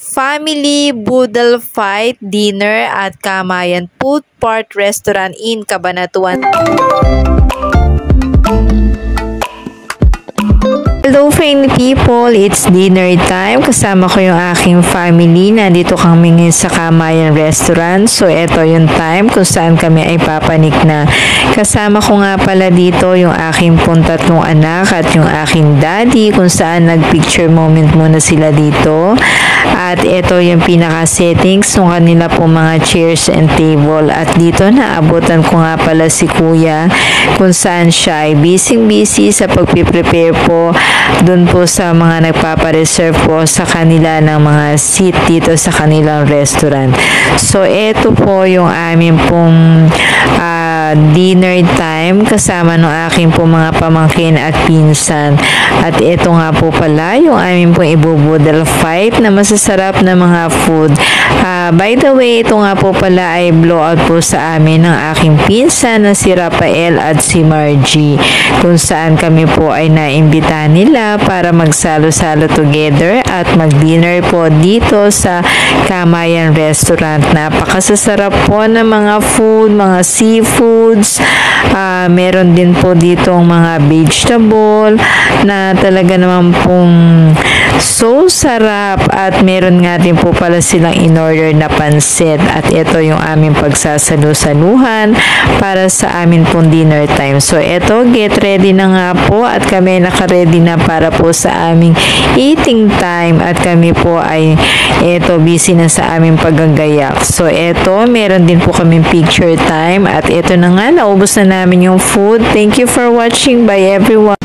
Family Boodle Fight Dinner at Kamayan Food Part Restaurant in Cabanatuan. Hello friendly people, it's dinner time. Kasama ko yung aking family. Nandito kami ngayon sa Kamayan Restaurant. So ito yung time kung saan kami ay papanik na. Kasama ko nga pala dito yung aking tatlong anak at yung aking daddy kung saan nag-picture moment muna sila dito. At ito yung pinaka-settings ng kanila po mga chairs and table. At dito naabutan ko nga pala si Kuya kung saan siya ay busy sa pagpiprepare po doon po sa mga nagpapareserve po sa kanila ng mga seat dito sa kanilang restaurant. So ito po yung amin pong dinner time kasama ng aking po mga pamangkin at pinsan. At ito nga po pala yung amin pong ibubudal fight na masasarap na mga food. By the way, ito nga po pala ay blowout po sa amin ng aking pinsan na si Rafael at si Margie, kung saan kami po ay naimbita nila para magsalo-salo together at mag-dinner po dito sa Kamayan Restaurant. Napakasasarap po ng mga food, mga seafoods. Meron din po ditong mga vegetable na talaga naman pong so sarap, at meron nga din po pala silang in-order na pansit. At ito yung aming pagsasalu-saluhan para sa amin pong dinner time. So ito, get ready na nga po at kami naka-ready na para po sa aming eating time, at kami po ay ito busy na sa aming paggagayak. So ito, meron din po kaming picture time, at ito na nga, naubos na namin yung food. Thank you for watching. Bye everyone.